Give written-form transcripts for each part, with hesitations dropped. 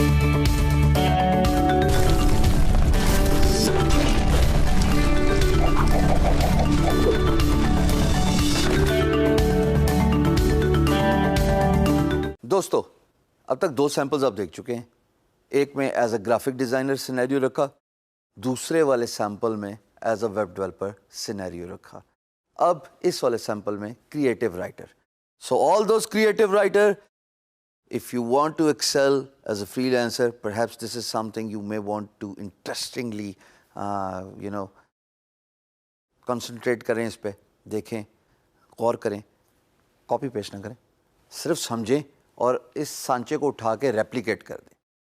दोस्तों, अब तक 2 सैंपल्स आप देख चुके हैं। एक में as a graphic designer scenario रखा, दूसरे वाले सैंपल में as a web developer scenario रखा। अब इस वाले सैंपल में creative writer. So all those creative writer, if you want to excel as a freelancer, perhaps this is something you may want to interestingly concentrate करें, इस पे देखें, गौर करें, कॉपी पेस्ट ना करें, सिर्फ समझें और इस सांचे को उठा के रेप्लिकेट कर दें।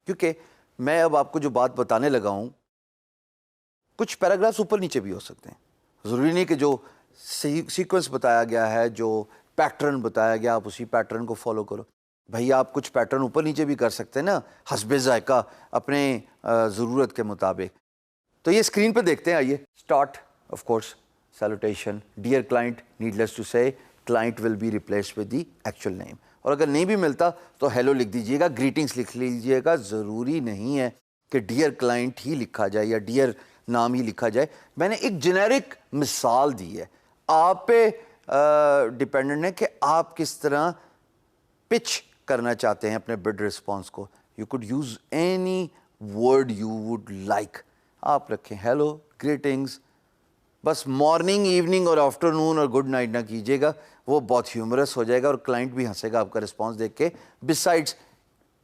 क्योंकि मैं अब आपको जो बात बताने लगा हूँ, कुछ पैराग्राफ्स ऊपर नीचे भी हो सकते हैं। ज़रूरी नहीं कि जो सीक्वेंस बताया गया है, जो पैटर्न बताया गया, आप उसी पैटर्न को फॉलो करो। भाई आप कुछ पैटर्न ऊपर नीचे भी कर सकते हैं ना, हस्बे ज़ायका, अपने ज़रूरत के मुताबिक। तो ये स्क्रीन पे देखते हैं, आइए। Start, of course, salutation, dear client, needless to say client will be replaced with the actual name. और अगर नहीं भी मिलता तो हेलो लिख दीजिएगा, ग्रीटिंग्स लिख लीजिएगा। ज़रूरी नहीं है कि डियर क्लाइंट ही लिखा जाए या डियर नाम ही लिखा जाए। मैंने एक जेनेरिक मिसाल दी है, आप पे डिपेंडेंट है कि आप किस तरह पिच करना चाहते हैं अपने बिड रिस्पॉन्स को। You could use any word you would like. आप रखें हेलो, ग्रीटिंग्स, बस मॉर्निंग, इवनिंग और आफ्टरनून और गुड नाइट ना कीजिएगा, वो बहुत ह्यूमरस हो जाएगा और क्लाइंट भी हंसेगा आपका रिस्पॉन्स देख के। Besides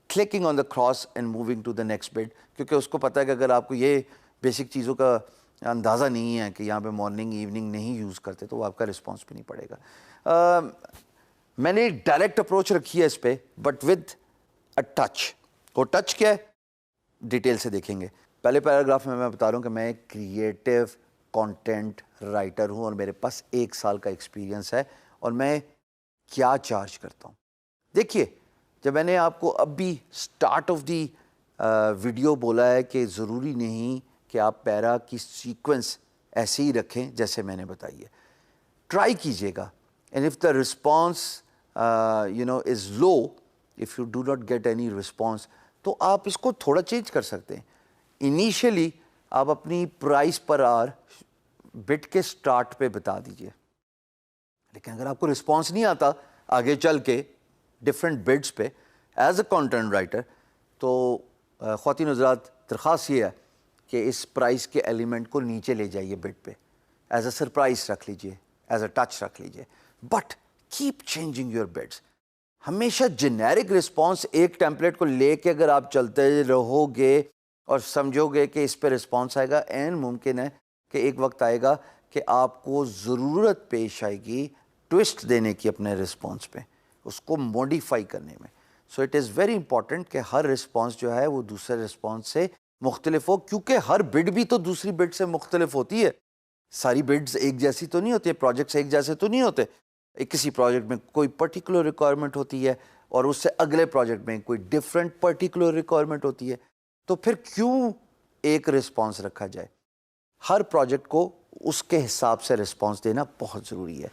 clicking on the cross and moving to the next bid, क्योंकि उसको पता है कि अगर आपको ये बेसिक चीज़ों का अंदाज़ा नहीं है कि यहाँ पे मॉर्निंग इवनिंग नहीं यूज़ करते, तो वो आपका रिस्पॉन्स भी नहीं पड़ेगा। मैंने एक डायरेक्ट अप्रोच रखी है इस पर, बट विद अ टच। वो टच क्या है, डिटेल से देखेंगे। पहले पैराग्राफ में मैं बता रहा हूँ कि मैं एक क्रिएटिव कंटेंट राइटर हूँ और मेरे पास 1 साल का एक्सपीरियंस है और मैं क्या चार्ज करता हूँ। देखिए, जब मैंने आपको अभी स्टार्ट ऑफ दी वीडियो बोला है कि ज़रूरी नहीं कि आप पैरा की सीक्वेंस ऐसे ही रखें जैसे मैंने बताई है, ट्राई कीजिएगा। And if the response is low, if you do not get any response, तो आप इसको थोड़ा चेंज कर सकते हैं। इनिशियली आप अपनी प्राइस पर आवर बिट के स्टार्ट पे बता दीजिए, लेकिन अगर आपको रिस्पॉन्स नहीं आता आगे चल के डिफरेंट बिड्स पे एज अ कंटेंट राइटर, तो ख्वातीन हज़रात दरख्वास्त ये है कि इस प्राइस के एलिमेंट को नीचे ले जाइए बिड पे, एज अ सरप्राइज रख लीजिए, एज अ टच रख लीजिए, but keep changing your bids. हमेशा जेनेरिक रिस्पॉन्स एक टेम्पलेट को लेके अगर आप चलते रहोगे और समझोगे कि इस पे रिस्पॉन्स आएगा, एन मुमकिन है कि एक वक्त आएगा कि आपको ज़रूरत पेश आएगी ट्विस्ट देने की अपने रिस्पॉन्स पे, उसको मॉडिफाई करने में। So it is very important कि हर रिस्पॉन्स जो है वो दूसरे रिस्पॉन्स से मुख्तलिफ हो, क्योंकि हर बिड भी तो दूसरी बिड से मुख्तलिफ होती है। सारी बिड्स एक जैसी तो नहीं होती है, प्रोजेक्ट्स एक जैसे तो नहीं होते। किसी प्रोजेक्ट में कोई पर्टिकुलर रिक्वायरमेंट होती है और उससे अगले प्रोजेक्ट में कोई डिफरेंट पर्टिकुलर रिक्वायरमेंट होती है, तो फिर क्यों एक रिस्पॉन्स रखा जाए। हर प्रोजेक्ट को उसके हिसाब से रिस्पॉन्स देना बहुत ज़रूरी है।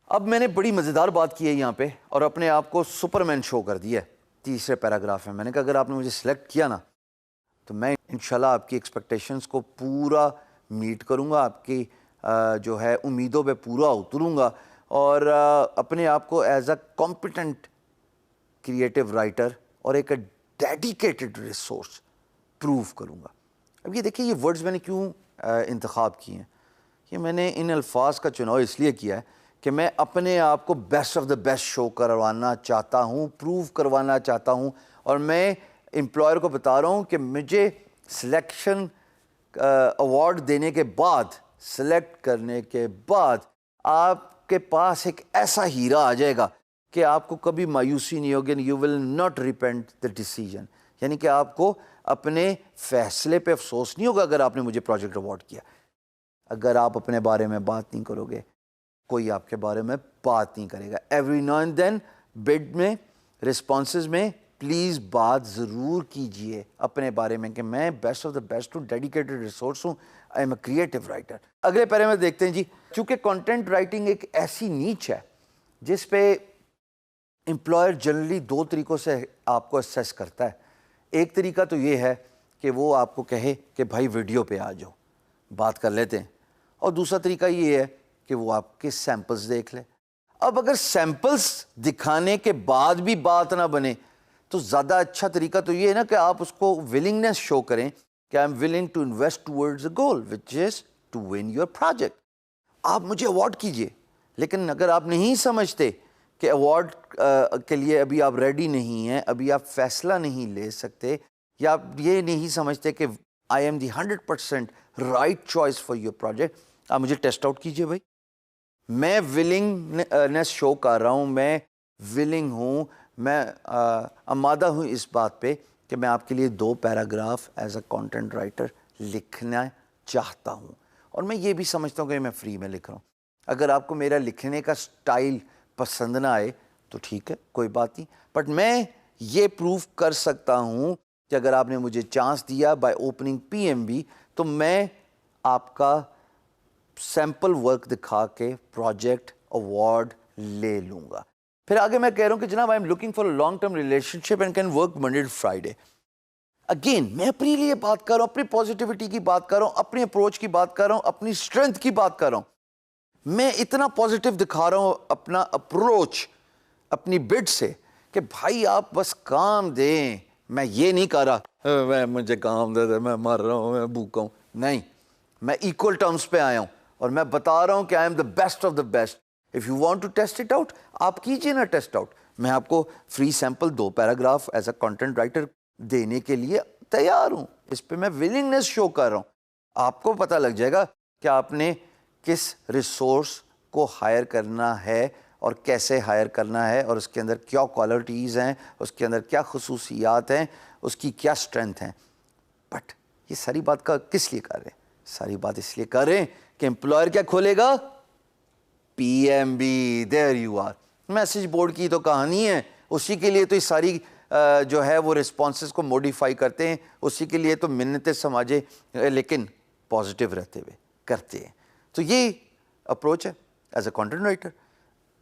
अब मैंने बड़ी मज़ेदार बात की है यहाँ पे और अपने आप को सुपरमैन शो कर दिया है तीसरे पैराग्राफ में। मैंने कहा अगर आपने मुझे सिलेक्ट किया ना, तो मैं इंशाल्लाह आपकी एक्सपेक्टेशंस को पूरा मीट करूँगा, आपकी जो है उम्मीदों पे पूरा उतरूँगा और अपने आप को as a competent creative writer और एक डेडिकेटेड रिसोर्स प्रूव करूँगा। अब ये देखिए, ये वर्ड्स मैंने क्यों इंतखाब किए हैं। ये मैंने इन अल्फाज का चुनाव इसलिए किया है कि मैं अपने आप को best of the best show करवाना चाहता हूँ, प्रूव करवाना चाहता हूँ, और मैं एम्प्लॉयर को बता रहा हूँ कि मुझे सिलेक्शन अवार्ड देने के बाद, सेलेक्ट करने के बाद आपके पास एक ऐसा हीरा आ जाएगा कि आपको कभी मायूसी नहीं होगी। You will not repent the decision, यानी कि आपको अपने फैसले पे अफसोस नहीं होगा अगर आपने मुझे प्रोजेक्ट अवार्ड किया। अगर आप अपने बारे में बात नहीं करोगे, कोई आपके बारे में बात नहीं करेगा। Every now and then bid में, रिस्पॉन्सेज में प्लीज़ बात ज़रूर कीजिए अपने बारे में कि मैं बेस्ट ऑफ द बेस्ट हूँ, डेडिकेटेड रिसोर्स हूँ, I am a creative writer. अगले पैरे में देखते हैं जी। चूँकि कंटेंट राइटिंग एक ऐसी नीच है जिस पे एम्प्लॉयर जनरली 2 तरीक़ों से आपको असेस करता है। एक तरीका तो ये है कि वो आपको कहे कि भाई वीडियो पे आ जाओ, बात कर लेते हैं, और दूसरा तरीका ये है कि वो आपके सैंपल्स देख ले। अब अगर सैंपल्स दिखाने के बाद भी बात ना बने तो ज़्यादा अच्छा तरीका तो ये है ना कि आप उसको विलिंगनेस शो करें कि I am willing to invest towards a goal which is to win your project. आप मुझे अवार्ड कीजिए, लेकिन अगर आप नहीं समझते कि अवार्ड के लिए अभी आप रेडी नहीं हैं, अभी आप फैसला नहीं ले सकते, या आप ये नहीं समझते कि I am the 100% right choice for your project, आप मुझे टेस्ट आउट कीजिए भाई। मैं विलिंगनेस शो कर रहा हूँ, मैं विलिंग हूँ, मैं आमादा हूँ इस बात पे कि मैं आपके लिए 2 paragraph as a content writer लिखना चाहता हूँ, और मैं ये भी समझता हूँ कि मैं फ्री में लिख रहा हूँ। अगर आपको मेरा लिखने का स्टाइल पसंद ना आए तो ठीक है, कोई बात नहीं, बट मैं ये प्रूव कर सकता हूँ कि अगर आपने मुझे चांस दिया बाय ओपनिंग पीएमबी तो मैं आपका सैंपल वर्क दिखा के प्रोजेक्ट अवार्ड ले लूँगा। फिर आगे मैं कह रहा हूँ कि जनाब I am looking for a long term relationship and can work Monday to Friday. Again मैं अपने लिए बात कर रहा हूँ, अपनी पॉजिटिविटी की बात कर रहा हूँ, अपनी अप्रोच की बात कर रहा हूँ, अपनी स्ट्रेंथ की बात कर रहा हूँ। मैं इतना पॉजिटिव दिखा रहा हूँ अपना अप्रोच अपनी बिड से कि भाई आप बस काम दें। मैं ये नहीं कर रहा मैं मुझे काम दे दे, मैं मर रहा हूँ, मैं भूखा हूँ, नहीं, मैं इक्वल टर्म्स पे आया हूँ और मैं बता रहा हूँ कि I am the best of the best. If you want to test it out, आप कीजिए ना टेस्ट आउट। मैं आपको free sample 2 paragraph as a content writer देने के लिए तैयार हूँ। इस पे मैं विलिंगनेस शो कर रहा हूँ। आपको पता लग जाएगा कि आपने किस रिसोर्स को हायर करना है और कैसे हायर करना है, और उसके अंदर क्या क्वालिटीज़ हैं, उसके अंदर क्या खुसूसियात हैं, उसकी क्या स्ट्रेंथ हैं। बट ये सारी बात का किस लिए कर रहे हैं? सारी बात इसलिए कर रहे हैं कि एम्प्लॉयर क्या खोलेगा? PMB. There you are. Message board की तो कहानी है, उसी के लिए तो ये सारी जो है वो रिस्पॉन्सेज को मॉडिफाई करते हैं, उसी के लिए तो मिन्नतें समाजे, लेकिन पॉजिटिव रहते हुए करते हैं। तो ये अप्रोच है as a content writer.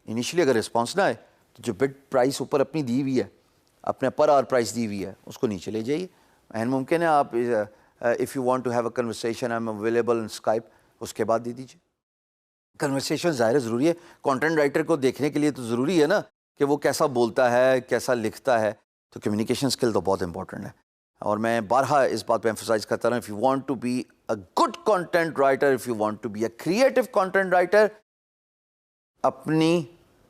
Initially अगर रिस्पॉन्स ना आए तो जो बिड प्राइस ऊपर अपनी दी हुई है, अपने पर आवर प्राइस दी हुई है, उसको नीचे ले जाइए। एंड मुमकिन है आप if you want to have a conversation I am available in Skype, उसके बाद दे दीजिए। कन्वर्सेशन ज़ाहिर है ज़रूरी है, कंटेंट राइटर को देखने के लिए तो ज़रूरी है ना कि वो कैसा बोलता है, कैसा लिखता है। तो कम्युनिकेशन स्किल तो बहुत इंपॉर्टेंट है, और मैं बारहा इस बात पे एम्फसाइज करता रहा हूँ, if you want to be a good content writer, if you want to be a creative content writer, अपनी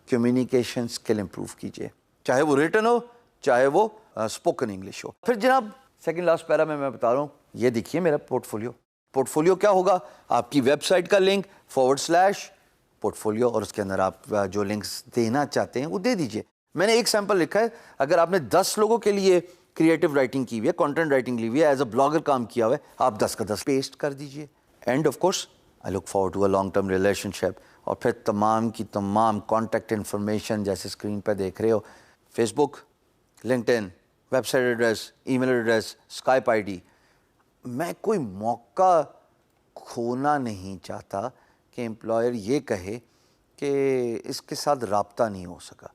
कम्युनिकेशन स्किल इंप्रूव कीजिए, चाहे वो रिटन हो, चाहे वो स्पोकन इंग्लिश हो। फिर जनाब सेकंड लास्ट पैरा में मैं बता रहा हूँ, ये देखिए मेरा पोर्टफोलियो। पोर्टफोलियो क्या होगा? आपकी वेबसाइट का लिंक / पोर्टफोलियो, और उसके अंदर आप जो लिंक्स देना चाहते हैं वो दे दीजिए। मैंने एक सैंपल लिखा है, अगर आपने 10 लोगों के लिए क्रिएटिव राइटिंग की हुई है, कंटेंट राइटिंग ली हुई है, एज अ ब्लॉगर काम किया हुआ है, आप 10 का 10 पेस्ट कर दीजिए। And of course I look forward to a long term relationship. और फिर तमाम की तमाम कॉन्टैक्ट इन्फॉर्मेशन जैसे स्क्रीन पर देख रहे हो, Facebook, LinkedIn, website address, email address, Skype ID. मैं कोई मौका खोना नहीं चाहता कि एम्प्लॉयर ये कहे कि इसके साथ राब्ता नहीं हो सका।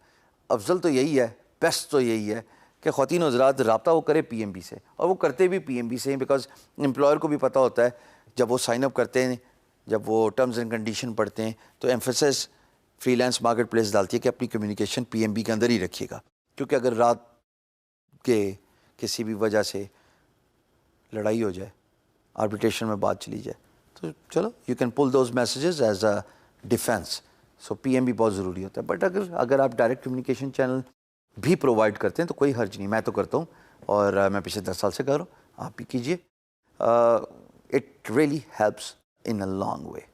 अफजल तो यही है, बेस्ट तो यही है कि ख़वातीन और हज़रात राब्ता वो करे पीएमबी से, और वो करते भी पीएमबी से ही, बिकॉज एम्प्लॉयर को भी पता होता है जब वो साइन अप करते हैं, जब वो टर्म्स एंड कंडीशन पढ़ते हैं, तो एम्फेसिस फ्रीलांस मार्केट प्लेस डालती है कि अपनी कम्युनिकेशन पीएमबी के अंदर ही रखिएगा, क्योंकि अगर रात के किसी भी वजह से लड़ाई हो जाए, आर्बिट्रेशन में बात चली जाए, तो चलो you can pull those messages as a defence. So PMB बहुत ज़रूरी होता है। बट अगर आप डायरेक्ट कम्युनिकेशन चैनल भी प्रोवाइड करते हैं तो कोई हर्ज नहीं, मैं तो करता हूँ, और मैं पिछले 10 साल से कर रहा हूँ, आप भी कीजिए। It really helps in a long way.